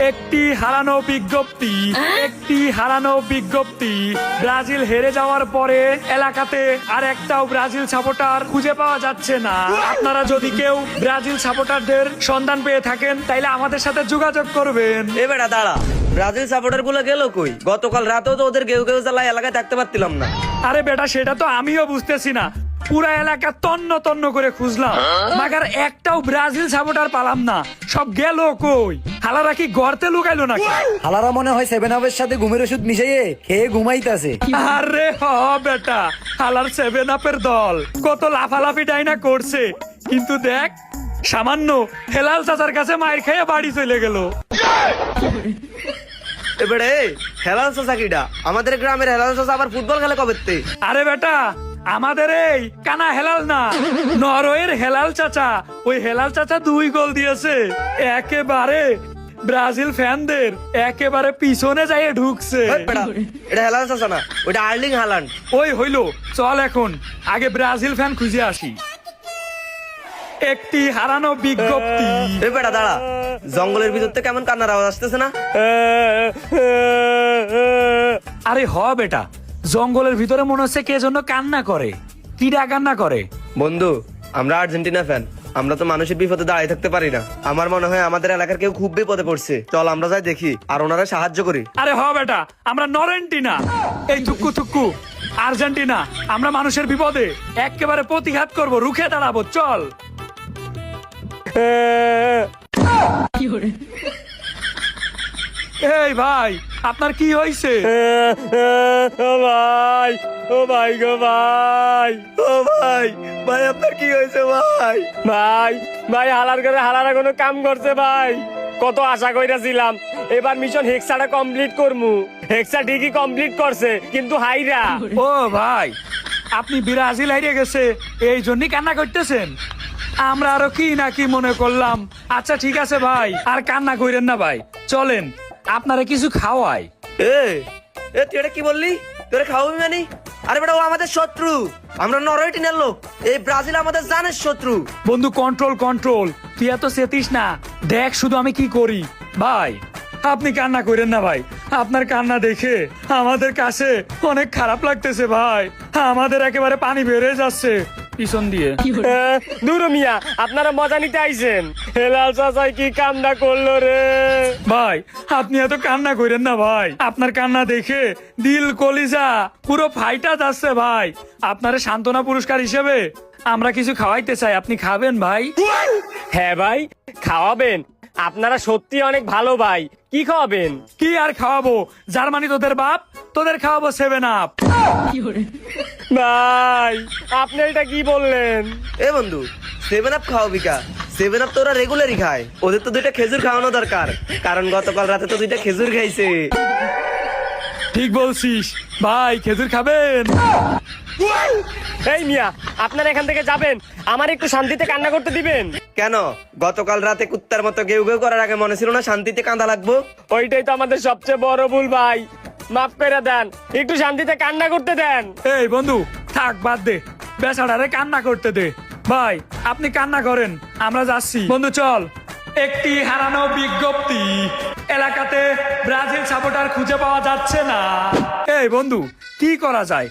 একটি হারানো বিজ্ঞপ্তি ব্রাজিল হেরে যাওয়ার পরে এলাকাতে আর একটাও ব্রাজিল সাপোর্টার খুঁজে পাওয়া যাচ্ছে না। আপনারা যদি কেউ ব্রাজিল সাপোর্টারদের সন্ধান পেয়ে থাকেন তাইলে আমাদের সাথে যোগাযোগ করবেন। এ বেটা দাঁড়া, ব্রাজিল সাপোর্টার গুলো গেল কই? গতকাল রাতেও তো ওদের কেউ জ্বালায় এলাকায় থাকতে পারতিলাম না। আরে বেটা সেটা তো আমিও বুঝতেছি না, পুরা এলাকা তন্ন তন্ন করে খুঁজলাম, মাগার একটাও ব্রাজিল সাপোর্টার পালাম না। সব গেল কই? হালারা কি গর্তে লুকাইলো নাকি? হালারা মনে হয় 7 আপের সাথে ঘুমের ওষুধ মিশিয়ে খেয়ে ঘুমাইতেছে। আরে হ বেটা, হালার 7 আপের দল কত লাফালাফি ডাইনা করছে, কিন্তু দেখ সামান্য হেলাল চাচার কাছে মায়ের খেয়ে বাড়ি চলে গেল। এবারে হেলাল চাচা কিডা? আমাদের গ্রামের হেলাল চাচা আবার ফুটবল খেলে কবেতে? আরে বেটা আমাদের এই কানা হেলাল না, নরওয়ের হেলাল চাচা। ওই হেলাল চাচা 2 গোল দিয়েছে, একেবারে ব্রাজিল ফ্যানদের একেবারে পিছনে যাইয়ে ঢুকছে। ওই বেটা, এটা হেলাল চাচা না, ওটা আর্লিং হালান্ড। ওই হইলো, চল এখন আগে ব্রাজিল ফ্যান খুঁজে আসি। একটি হারানো বিজ্ঞপ্তি। এ বেটা দাঁড়া, জঙ্গলের ভিতর থেকে কেমন কান্নার আওয়াজ আসতেছে না? আরে হ বেটা, জঙ্গলের ভিতরে মনে হচ্ছে কে জন্য কান্না করে। কিডা কান্না করে? বন্ধু, আমরা আর্জেন্টিনা ফ্যান, আমরা তো মানুষের বিপদে দাঁড়িয়ে থাকতে পারি না। আমার মনে হয় আমাদের এলাকার কেউ খুব বিপদে পড়ছে, চল আমরা যাই দেখি আর ওনারা সাহায্য করি। আরে হ বেটা, আমরা নরেন্টিনা, এই থুক্কু আর্জেন্টিনা। আমরা মানুষের বিপদে একেবারে প্রতিঘাত করব, রুখে দাঁড়াবো, চল। এই ভাই, আপনার কি হয়েছে? ও ভাই, ও ভাই গো ভাই, ও ভাই, ভাই আপনার কি হয়েছে ভাই? ভাই ভাই হালার করে হালারা কোনো কাম করছে ভাই। কত আশা কইরাছিলাম এবার মিশন হেক্সাটা কমপ্লিট করমু, হেক্সা ঠিকই কমপ্লিট করছে কিন্তু হাইরা। ও ভাই, আপনি ব্রাজিল হারিয়ে গেছে এই জন্যই কান্না করতেছেন? আমরা আরো কি না কি মনে করলাম। আচ্ছা ঠিক আছে ভাই, আর কান্না কইরেন না ভাই, চলেন আপনারা কিছু খাওয়াই। এ এ তুই এটা কি বললি? তোরে খাওয়াবি মানে? আরে বেটা, ও আমাদের শত্রু, আমরা নরওয়েটিনের লোক, এই ব্রাজিল আমাদের জানের শত্রু। বন্ধু কন্ট্রোল, তুই এত চেতিস না, দেখ শুধু আমি কি করি। ভাই আপনি কান্না করেন না ভাই, আপনার কান্না দেখে আমাদের কাছে অনেক খারাপ লাগতেছে ভাই, আমাদের একেবারে পানি বেড়ে যাচ্ছে পিছন দিয়ে। দূর মিয়া, আপনারা মজা নিতে আইছেন। হেলাল চাচাই কি কামটা করলো রে ভাই আপনি এত কান্না করেন না ভাই, আপনার কান্না দেখে দিল কলিজা পুরো ফাইটা যাচ্ছে ভাই। আপনার সান্ত্বনা পুরস্কার হিসেবে আমরা কিছু খাওয়াইতে চাই, আপনি খাবেন ভাই? হ্যাঁ ভাই, খাওয়াবেন। আপনারা সত্যি অনেক ভালো ভাই, কি খাওয়াবেন? কি আর খাওয়াবো, জার্মানি তোদের বাপ, তোদের খাওয়াবো 7 আপ। ভাই আপনি এটা কি বললেন? এ বন্ধু, 7 আপ খাওয়াবি কা? 7 আপ তো ওরা রেগুলারই খায়, ওদের তো 2টা খেজুর খাওয়ানো দরকার, কারণ গতকাল রাতে তো 2টা খেজুর খাইছে। ঠিক বলছিস ভাই, খেজুর খাবেন? এই মিয়া, আপনারা এখান থেকে যাবেন, আমার একটু শান্তিতে কান্না করতে দিবেন। কেন, গতকাল রাতে কুত্তার মতো গেউ গেউ করার আগে মনে ছিল না শান্তিতে কাঁদা লাগবো? ওইটাই তো আমাদের সবচেয়ে বড় ভুল ভাই, মাফ করে দেন, একটু শান্তিতে কান্না করতে দেন। এই বন্ধু থাক, বাদ দে, বেচারারে কান্না করতে দে। ভাই আপনি কান্না করেন, আমরা যাচ্ছি। বন্ধু চল। একটি হারানো বিজ্ঞপ্তি, এলাকাতে ব্রাজিল সাপোর্টার খুঁজে পাওয়া যাচ্ছে না। এই বন্ধু কি করা যায়,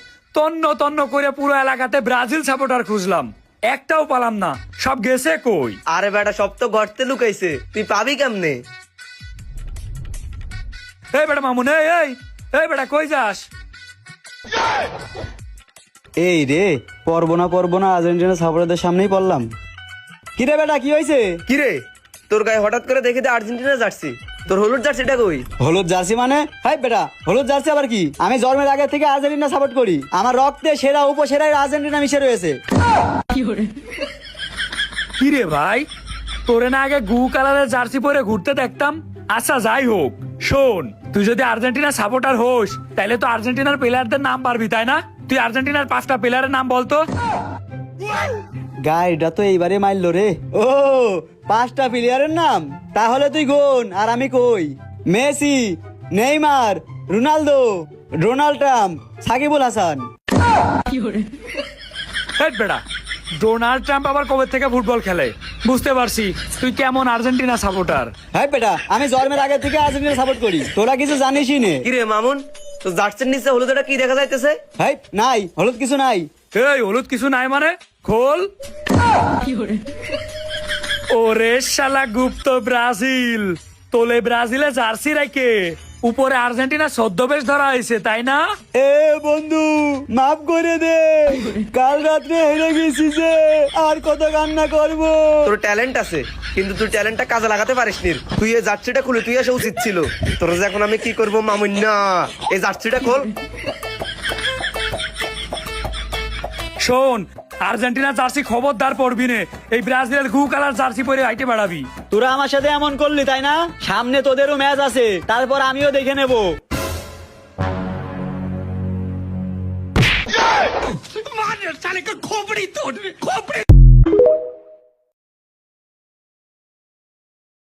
তন্ন করে পুরো এলাকাতে ব্রাজিল সাপোর্টার খুঁজলাম, একটাও পালাম না, সব গেছে কই? আরে বেটা, সব তো গর্তে লুকাইছে, তুই পাবি কেমনে? এই বেটা মামুন, এই বেটা কই যাস? এই রে, পড়বো না আর্জেন্টিনা সাপোর্টারদের সামনেই পড়লাম। কি রে বেটা, কি হয়েছে? কি রে, তোর গায়ে হঠাৎ করে দেখে আর্জেন্টিনা জার্সি, তোর হলুদ জার্সিটা কই? হলুদ জার্সি মানে? হাই বেটা, হলুদ জার্সি আবার কি? আমি জন্মের আগে থেকে আর্জেন্টিনা সাপোর্ট করি, আমার রক্তে সেরা উপসেরাই আর্জেন্টিনা মিশে রয়েছে। কি রে ভাই, তোরে না আগে গু কালারের জার্সি পরে ঘুরতে দেখতাম। আচ্ছা যাই হোক, শোন, তুই যদি আর্জেন্টিনা সাপোর্টার হোস তাহলে তো আর্জেন্টিনার প্লেয়ারদের নাম পারবি তাই না? তুই আর্জেন্টিনার 5টা প্লেয়ারের নাম বলতো। গাইডা তো এইবারে মারলো রে। ও 5টা প্লেয়ারের নাম, তাহলে তুই গোন আর আমি কই। Messi, Neymar, Ronaldo, Donald Trump, Shakibul Hasan. হেট বেড়া, ডোনাল্ড ট্রাম্প আবার কবে থেকে ফুটবল খেলে বুঝতে পারছি তুই কেমন আর্জেন্টিনা সাপোর্টার। হ্যাঁ বেটা, আমি জন্মের আগে থেকে আর্জেন্টিনা সাপোর্ট করি, তোরা কিছু জানিসই নে। কি রে মামুন, তো জার্সির নিচে হলুদটা কি দেখা যাইতেছে? হ্যাঁ নাই, হলুদ কিছু নাই। এই হলুদ কিছু নাই মানে খোল। ওরে শালা গুপ্ত ব্রাজিল, তোলে ব্রাজিলে জার্সি রাখে উপরে আর্জেন্টিনা ছদ্মবেশ ধরা হয়েছে তাই না? এ বন্ধু মাফ করে দে, কাল রাত্রে হেরে গেছি যে, আর কত কান্না করব। তোর ট্যালেন্ট আছে কিন্তু তুই ট্যালেন্টটা কাজে লাগাতে পারিস নি। তুই এই জার্সিটা খুলে তুই আসা উচিত ছিল। তোর যে এখন আমি কি করবো মামুন, না এই জার্সিটা খোল। শোন, আর্জেন্টিনা জার্সি খবরদার পড়বি নে, এই ব্রাজিলের গু কালার জার্সি পরে হাইটে বাড়াবি। তোরা আমার সাথে এমন করলি তাই না? সামনে তোদেরও ম্যাচ আছে, তারপর আমিও দেখে নেব। খোপড়ি তোর খোপড়ি